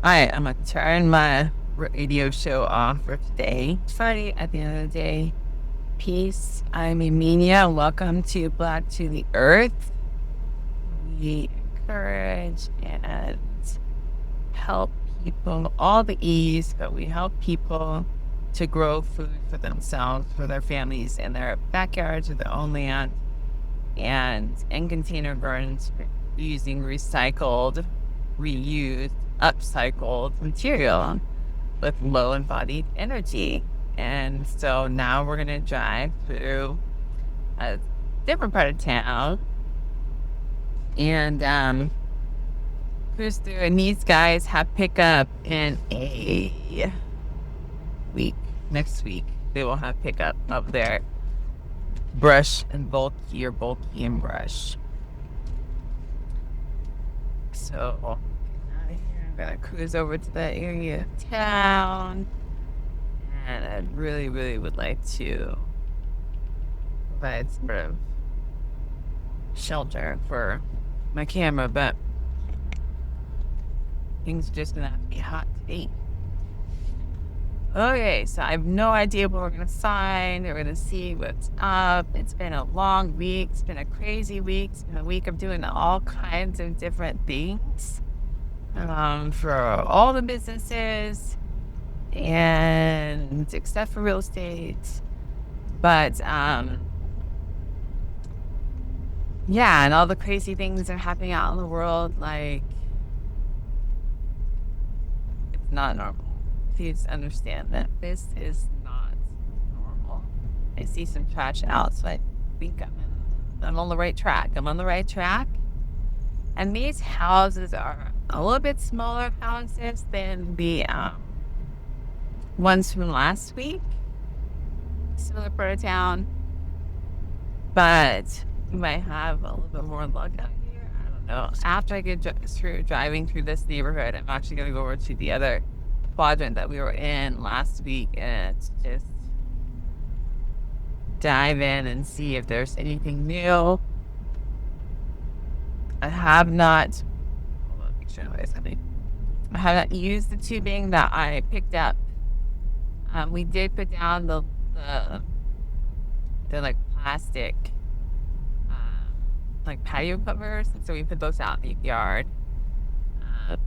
Alright, I'm gonna turn my radio show off for today. Friday at the end of the day. Peace. I'm Yaminha. Welcome to Black to the Earth. We encourage and help people, all the E's, but we help people to grow food for themselves, for their families, in their backyards or their own land, and in container gardens using recycled, reused, upcycled material with low embodied energy. And so now we're going to drive through a different part of town and cruise through. And these guys have pickup in a week. Next week, they will have pickup of their brush and bulky and brush. So I'm gonna cruise over to that area of town, and I really, really would like to provide sort of shelter for my camera, but things are just gonna have to be hot today. Okay, so I have no idea what we're gonna find. We're gonna see what's up. It's been a long week. It's been a crazy week. It's been a week of doing all kinds of different things for all the businesses, and except for real estate. But yeah, and all the crazy things that are happening out in the world, like it's not normal. Please understand that this is not normal. I see some trash out, so I think I'm on the right track. I'm on the right track. And these houses are a little bit smaller houses than the ones from last week. Similar part of town. But you might have a little bit more luck out here. I don't know. After I get through driving through this neighborhood, I'm actually going to go over to the other quadrant that we were in last week and just dive in and see if there's anything new. I have not, hold on, make sure nobody's coming. I have not used the tubing that I picked up. We did put down the like plastic, like patio covers, and so we put those out in the yard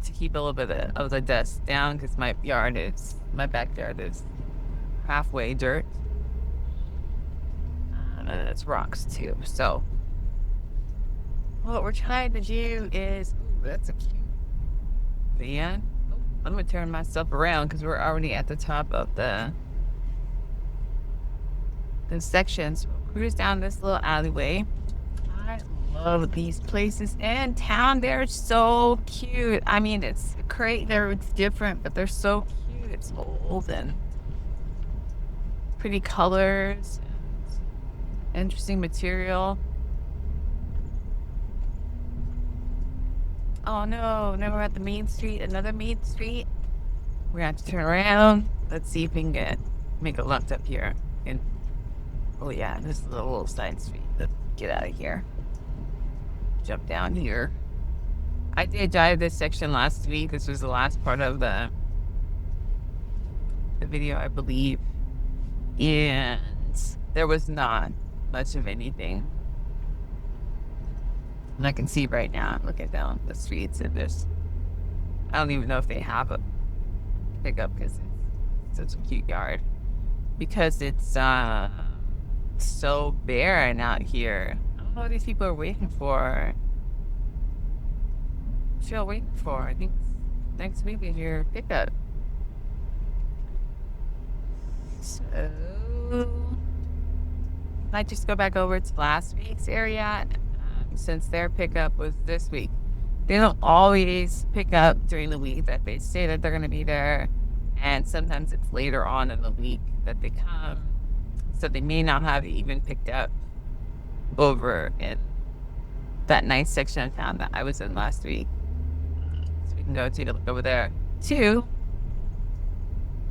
to keep a little bit of the dust down, because my backyard is halfway dirt, and it's rocks too. So what we're trying to do is, ooh, that's a cute van. Oh, I'm gonna turn myself around because we're already at the top of the section. So we'll cruise down this little alleyway. I love these places in town. They're so cute. I mean, it's great. It's different, but they're so cute. It's old and pretty colors, and interesting material. Oh no, now we're at the main street, another main street. We're gonna have to turn around. Let's see if we can make a left up here. And oh yeah, this is a little side street. Let's get out of here. Jump down here. I did drive this section last week. This was the last part of the video, I believe. And there was not much of anything. And I can see right now, looking down the streets, and I don't even know if they have a pickup because it's such a cute yard. Because it's so barren out here. I don't know what these people are waiting for. What y'all waiting for? I think next week is your pickup. So might just go back over to last week's area, since their pickup was this week. They don't always pick up during the week that they say that they're going to be there, and sometimes it's later on in the week that they come. So they may not have even picked up over in that nice section of town that I was in last week. So we can go take a look over there too.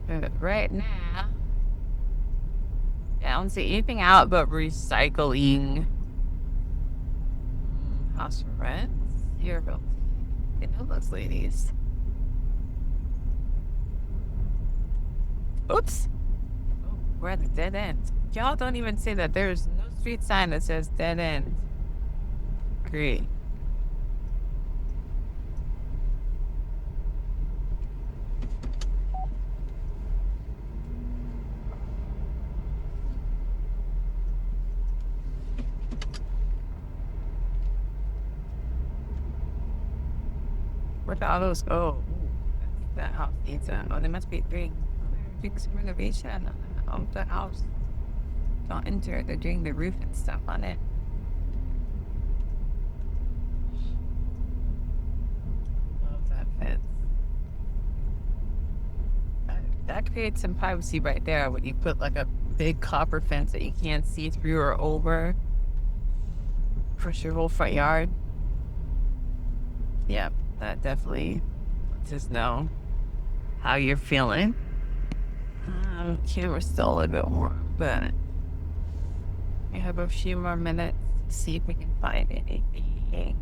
But right now, yeah, I don't see anything out but recycling. House for rent. Here, go. They know those ladies. Oops. Oh, we're at the dead end. Y'all don't even say that. There's no street sign that says dead end. Great. Where'd all those go? That house needs oh, there must be doing some renovation of the house. Don't enter. They're doing the roof and stuff on it. Love that fence. That creates some privacy right there when you put like a big copper fence that you can't see through or over for your whole front yard. Yeah, that definitely lets us know how you're feeling. Camera's still a little bit warm, but we have a few more minutes to see if we can find anything.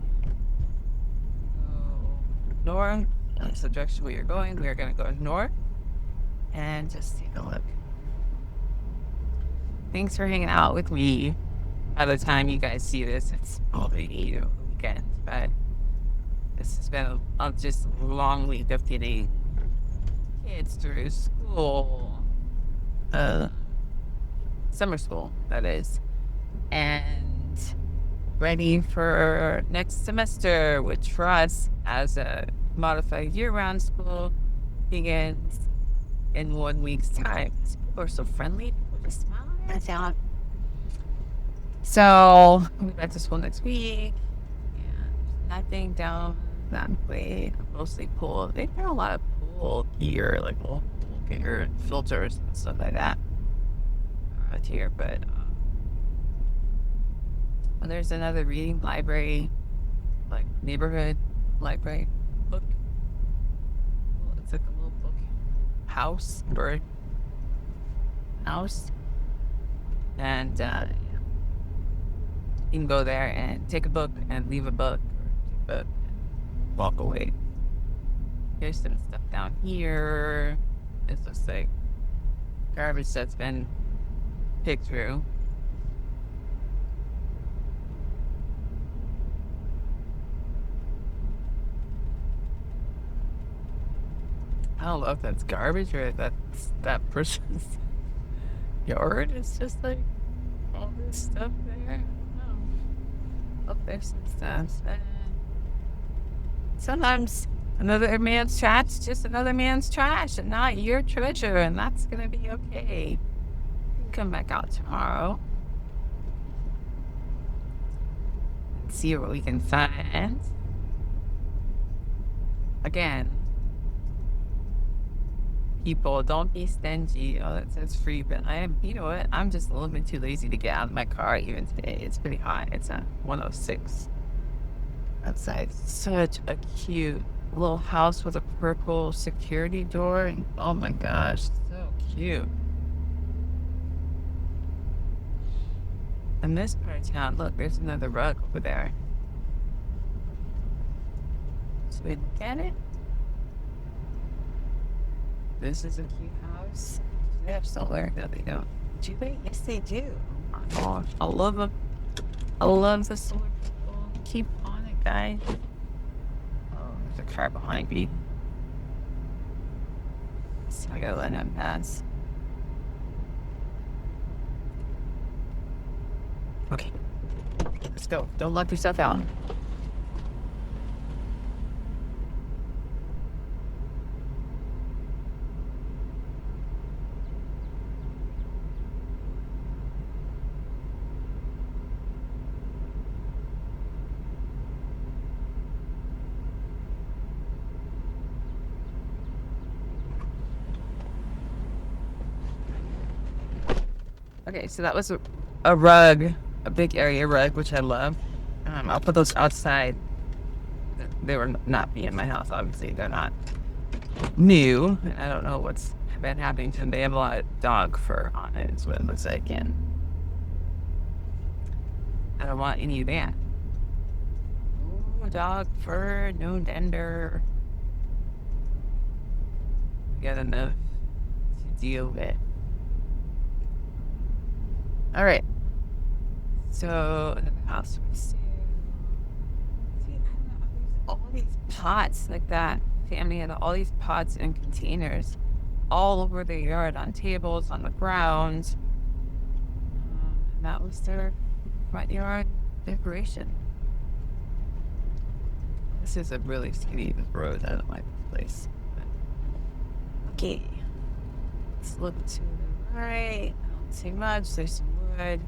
North, that's the direction we are going. We are going to go north and just take a look. Thanks for hanging out with me. By the time you guys see this, it's already the weekend, but this has been just a long week of getting kids through school, summer school, that is, and ready for next semester, which for us as a modified year-round school begins in 1 week's time. People are so friendly. People just smile and down. So we'll be back to school next week. And nothing down that way. Mostly pool. They got a lot of pool gear, like pool gear and filters and stuff like that out here. But there's another reading library, like neighborhood library book. It's like a little book house, bird house, and you can go there and take a book and leave a book, or take a book and walk away. Here's some stuff down here. It looks like garbage that's been picked through. I don't know if that's garbage or if that's that person's yard. It's just like all this stuff there. Oh, there's some stuff. Sometimes another man's trash is just another man's trash and not your treasure, and that's gonna be okay. You can come back out tomorrow and see what we can find. Again, people, don't be stingy. Oh, that says free, but I am, you know what? I'm just a little bit too lazy to get out of my car even today. It's pretty hot. It's a 106 outside. Such a cute little house with a purple security door. And, oh my gosh, so cute. And this part of town, look, there's another rug over there. So we look at it. This is a cute house. Do they have solar? No, they don't. Do they? Yes, they do. Oh my gosh. I love them. I love the solar people. Keep on it, guys. Oh, there's a car behind me. So I gotta let him pass. Okay. Let's go. Don't lock yourself out. Okay, so that was a rug, a big area rug, which I love. I'll put those outside. They were not me in my house, obviously. They're not new. I don't know what's been happening to them. They have a lot of dog fur on it, is what it looks like. And I don't want any of that. No dog fur, no dender. Got enough to deal with. All right. So in the house we see, I don't know, all these pots like that. Family had all these pots and containers all over the yard, on tables, on the ground. And that was their front yard decoration. This is a really skinny road out of my place. Okay. Let's look to the right. I don't see much. There's some wood.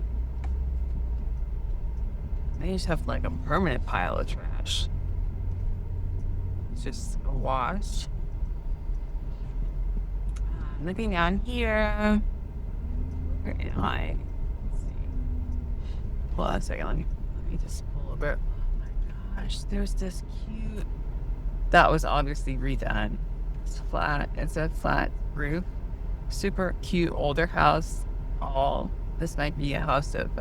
They just have like a permanent pile of trash. It's just a wash. Looking down here. Where am I? Let's see. Hold on a second. Let me just pull over. Oh my gosh, there's this cute. That was obviously redone. It's flat. It's a flat roof. Super cute older house. This might be a house of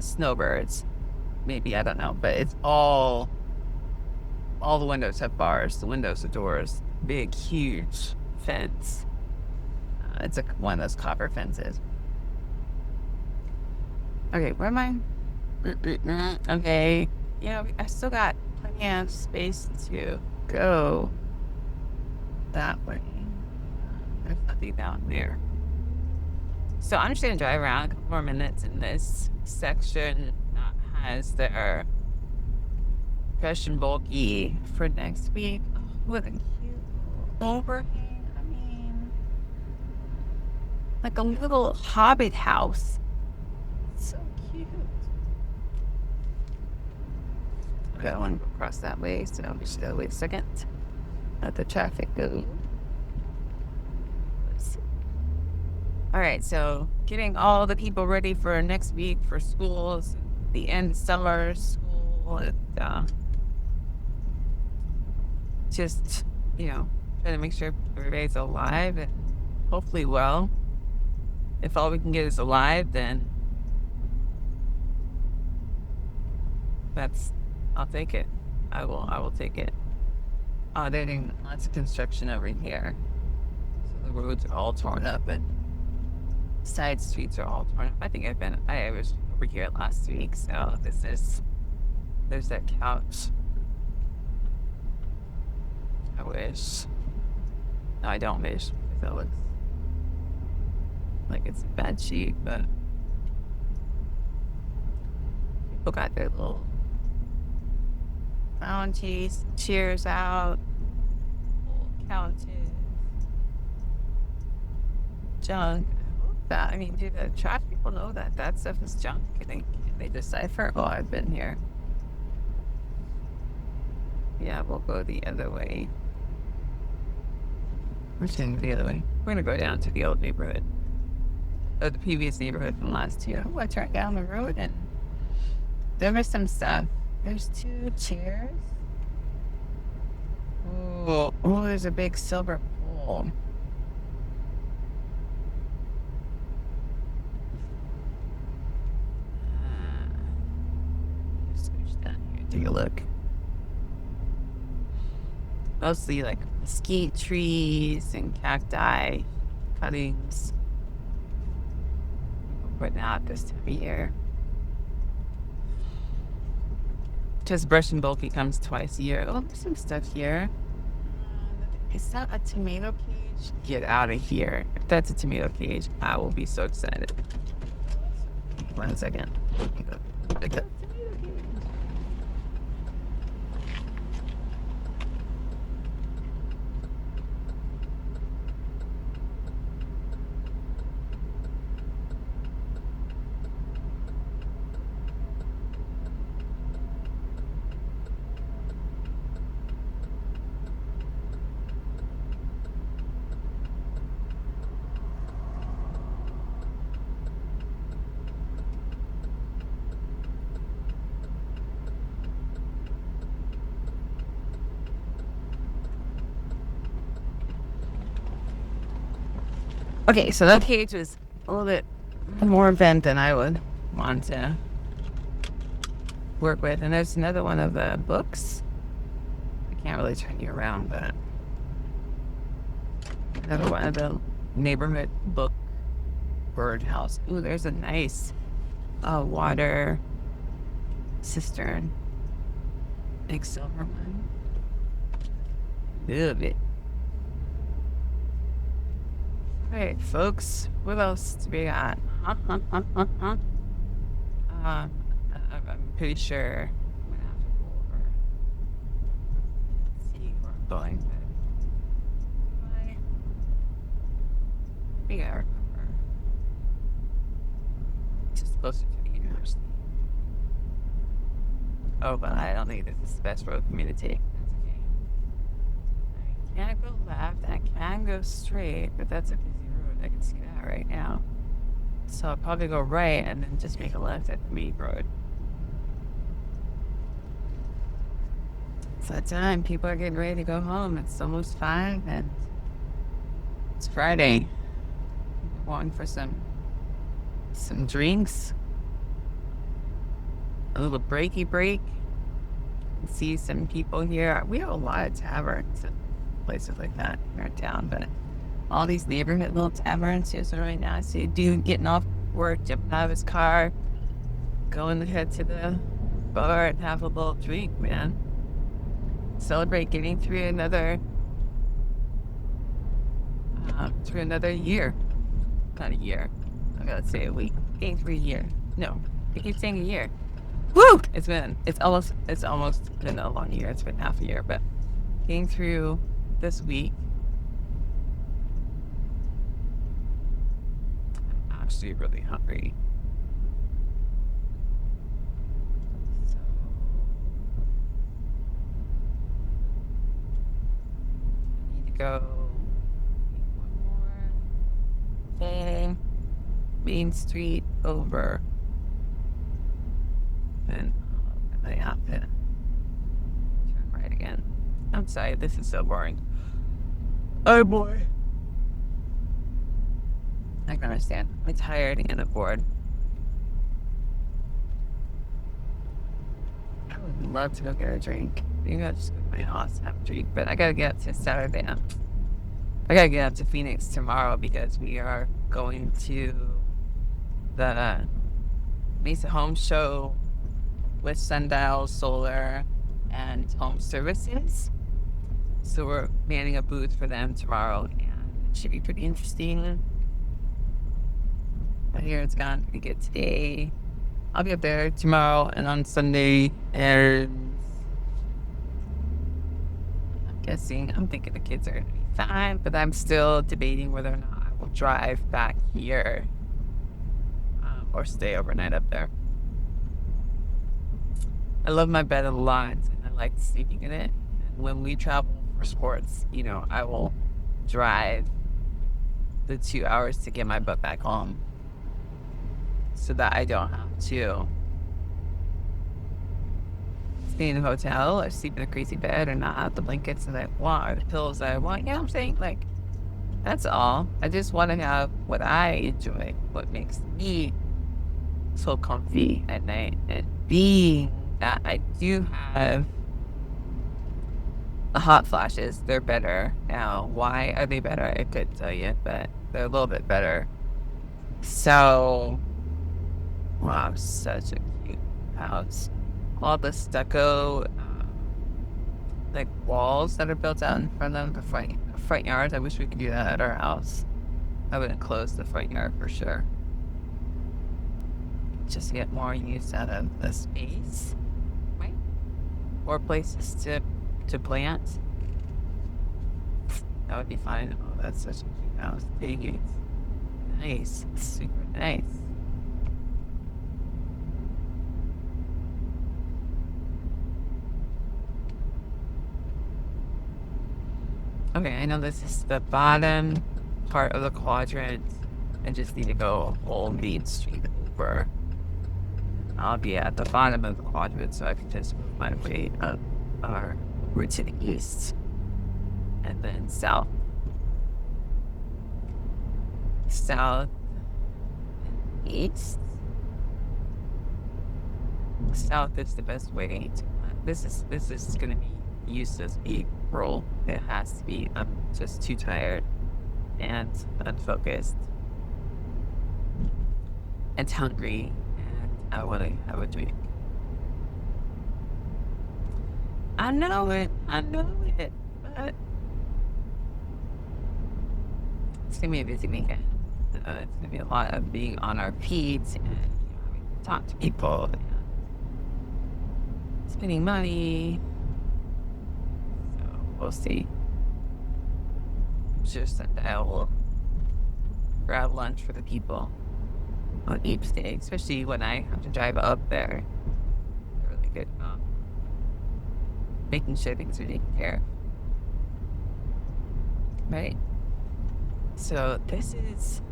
snowbirds. Maybe, I don't know. But it's all the windows have bars. The windows, the doors. Big, huge fence. It's one of those copper fences. Okay, where am I? Okay. Yeah, I still got plenty of space to go that way. There's nothing down there. So I'm just going to drive around a couple more minutes in this section that has their fresh and bulky for next week. Oh, what a cute overhang. I mean, like a little hobbit house. It's so cute. Okay, I want to go across that way, so we should wait a second. Let the traffic go. All right, so getting all the people ready for next week for schools, the end of summer school, just, trying to make sure everybody's alive and hopefully well. If all we can get is alive, then I'll take it. I will take it. Oh, they're doing lots of construction over here. So the roads are all torn up and side streets are all torn up. I think I was over here last week, so there's that couch. I wish. No, I don't wish, because that looks like it's a bad shape, but people got their little lounges, chairs out, old couches, junk. Do the trash people know that stuff is junk? Can they decipher? Oh, I've been here. Yeah, we'll go the other way. We're going the other way. We're gonna go down to the old neighborhood. The previous neighborhood from last year. Oh, I turned down the road and there was some stuff. There's 2 chairs. Oh, there's a big silver pole. Take a look. Mostly like mesquite trees and cacti cuttings. But not this time of year. Just brush and bulky comes twice a year. Oh, there's some stuff here. Is that a tomato cage? Get out of here. If that's a tomato cage, I will be so excited. 1 second. Okay, so that cage was a little bit more bent than I would want to work with. And there's another one of the books. I can't really turn you around, but Another one of the neighborhood book birdhouse. Ooh, there's a nice water cistern. Big silver one. Love it. All right, folks. What else do we got? I'm pretty sure I'm gonna have to go over. See where I'm going. But we gotta remember. Just closer to the university. Oh, but I don't think this is the best road for me to take. That's okay. I can't go left. I can go straight, but that's a busy road. I can see that right now. So I'll probably go right and then just make a left at the main road. It's that time. People are getting ready to go home. It's almost 5 and it's Friday. We're going for some drinks. A little breaky break. See some people here. We have a lot of taverns and places like that here in town, but all these neighborhood little taverns here. So right now I see a dude getting off work, jumping out of his car, going to head to the bar and have a little drink, man. Celebrate getting through another year. Not a year. I gotta say a week. Getting through a year. No, I keep saying a year. Woo! It's almost been a long year. It's been half a year, but getting through this week. I'm actually really hungry. So I need to go one more thing. Main Street over. And I have to turn right again. I'm sorry, this is so boring. Oh boy. I can understand. I'm tired and I'm bored. I would love to go get a drink. Maybe I'll just go to my house and have a drink. But I gotta get up to Saturday. I gotta get up to Phoenix tomorrow because we are going to the Mesa Home Show with Sundial Solar and Home Services. So we're manning a booth for them tomorrow, and it should be pretty interesting. I hear it's gone pretty good today. I'll be up there tomorrow and on Sunday, and I'm thinking the kids are gonna be fine, but I'm still debating whether or not I will drive back here or stay overnight up there. I love my bed a lot, and I like sleeping in it. And when we travel for sports, I will drive the 2 hours to get my butt back home so that I don't have to stay in a hotel or sleep in a crazy bed or not have the blankets that I want or the pillows that I want. You know what I'm saying? Like, that's all. I just want to have what I enjoy, what makes me so comfy at night. And being that I do have the hot flashes, they're better now. Why are they better? I couldn't tell you, but they're a little bit better. So, wow, such a cute house. All the stucco, like walls that are built out in front of the front yard. I wish we could do that at our house. I wouldn't close the front yard for sure. Just get more use out of the space, right? More places to plant. That would be fine. Oh, that's such a cute house. Thank you. Nice. Super nice. Okay, I know this is the bottom part of the quadrant. I just need to go a whole Main Street over. I'll be at the bottom of the quadrant, so I can just move my way up or over to the east and then south. South and east. South is the best way to. This is gonna be useless April. It has to be. I'm just too tired. and unfocused and hungry, and I want to have a drink. I know it, but it's gonna be a busy weekend. It's gonna be a lot of being on our feet and talk to people, and spending money. So we'll see. Just that I will grab lunch for the people on each day, especially when I have to drive up there. They're really good about making sure things are taken care of. Right? So this is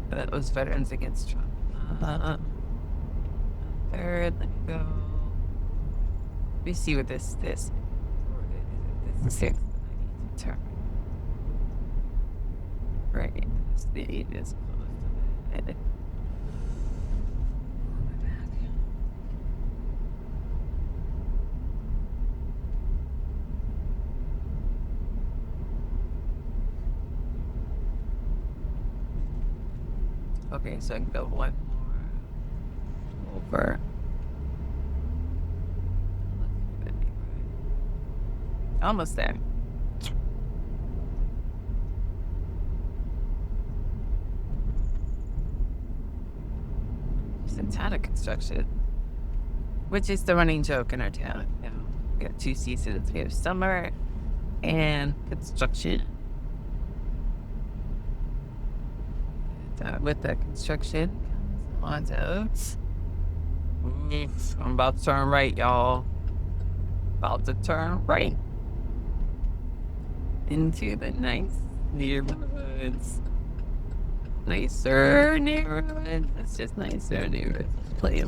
that was Veterans Against Trump. Third, let me go. Let me see what this is. This is sixth. I need to turn. Right. This thing is close to the head. Okay, so I can go one more over. Almost there. There's a ton of construction, which is the running joke in our town. You know, we got two seasons. We have summer and construction. With the construction comes lots of. I'm about to turn right, y'all. About to turn right into the nice neighborhoods. Nicer neighborhoods. It's just nicer neighborhoods. Plenty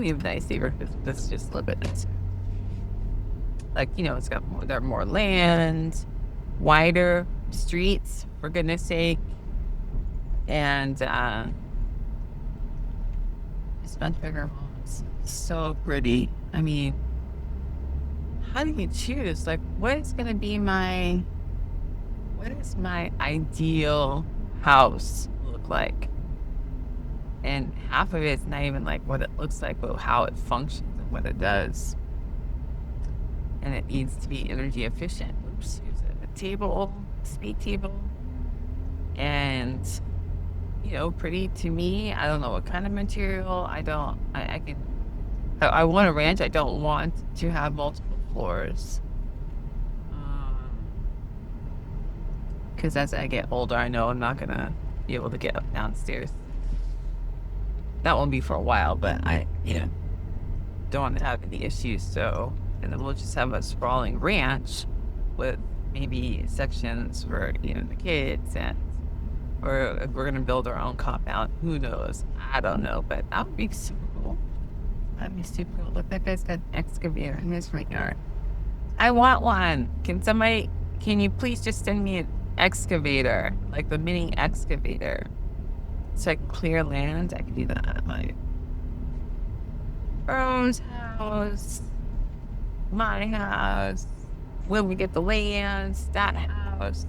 of nice neighborhoods. That's just a little bit nicer. Like, you know, it's got more, there are more land, wider streets, for goodness sake. And it's much bigger homes. So pretty. I mean, how do you choose? Like, what is my ideal house look like? And half of it's not even like what it looks like, but how it functions and what it does. And it needs to be energy efficient. Oops, here's a table, speed table. And you know, pretty to me. I don't know what kind of material. I want a ranch. I don't want to have multiple floors. Because as I get older, I know I'm not going to be able to get up downstairs. That won't be for a while, but I don't want to have any issues. So, and then we'll just have a sprawling ranch with maybe sections for, the kids or if we're going to build our own compound. Who knows? I don't know, but that would be super cool. That'd be super cool. Look, that guy's got an excavator in his front yard. I want one. Can you please just send me an excavator? Like the mini excavator. So I can clear land. I can do that at my Brown's house, my house, when we get the lands, that house.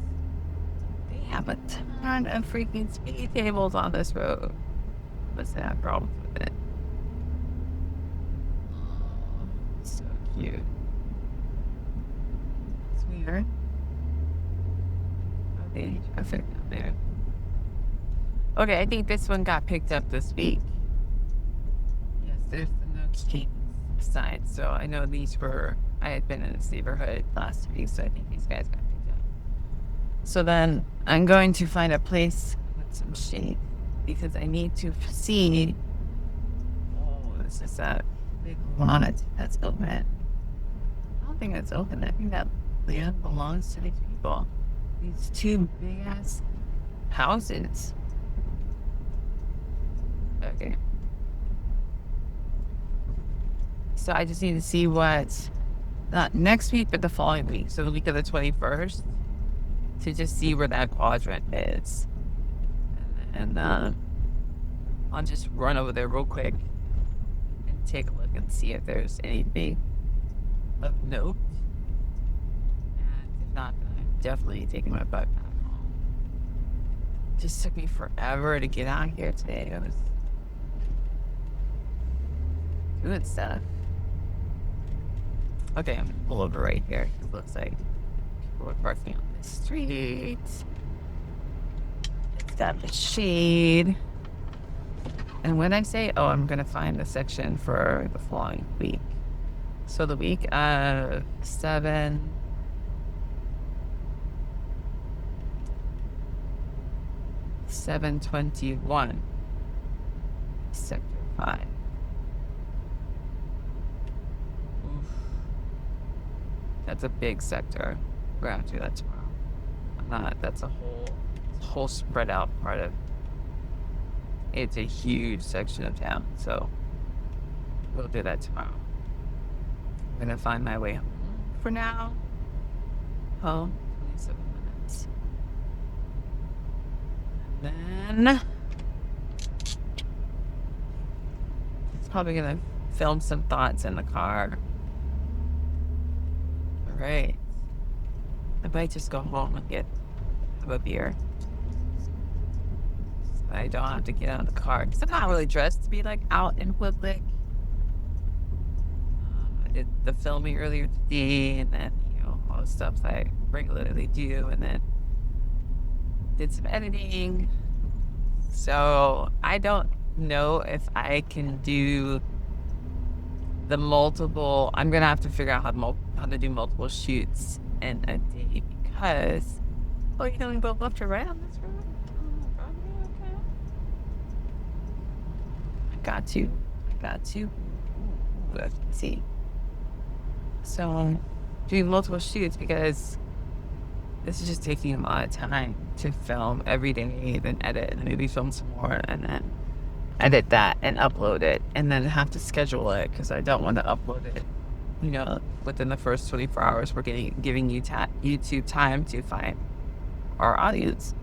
Have a ton of freaking speed tables on this road. What's that problem with it? Oh, so cute. It's weird. Okay, traffic down there. Okay, I think this one got picked up this week. Yes, there's the no keep sign. So I know I had been in this neighborhood last week, so I think these guys got picked up. So then I'm going to find a place with some shade because I need to see. Oh, this is a big lawn that's open. I don't think that's open. I think that land belongs to these people. These two big ass houses. Okay. So I just need to see what, not next week, but the following week. So the week of the 21st. To just see where that quadrant is. And I'll just run over there real quick and take a look and see if there's anything of note. And if not, then I'm definitely taking my butt back home. just took me forever to get out here today. I was doing stuff. Okay, I'm gonna pull over right here. It looks like people are parking on the street. It's got the shade. And when I say, oh, I'm gonna find the section for the following week. So the week of 7/21, sector 5. Oof. That's a big sector. We're gonna have to do that tomorrow. That's a whole spread out part of. It's a huge section of town, so we'll do that tomorrow. I'm gonna find my way home for now. Home, 27 minutes. And then it's probably gonna film some thoughts in the car. All right. I might just go home and have a beer. So I don't have to get out of the car because I'm not really dressed to be like out in public. I did the filming earlier today, and then all the stuff that I regularly do, and then did some editing. So I don't know if I can do the multiple. I'm gonna have to figure out how to do multiple shoots in a day because you can only go left or right on this road. Okay. I got to. Let's see. So doing multiple shoots because this is just taking a lot of time to film every day, then edit, and maybe film some more, and then edit that and upload it, and then have to schedule it because I don't want to upload it, within the first 24 hours. We're giving you YouTube time to find our audience.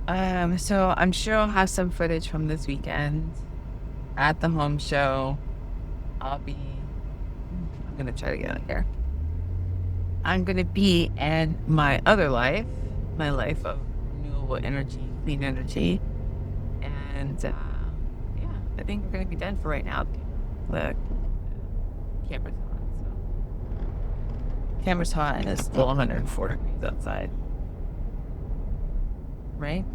So I'm sure I'll have some footage from this weekend at the home show. I'm gonna try to get out here. I'm gonna be in my other life, my life of renewable energy, clean energy, and I think we're gonna be done for right now. The camera's on, so camera's hot, and it's still 104 degrees outside, right?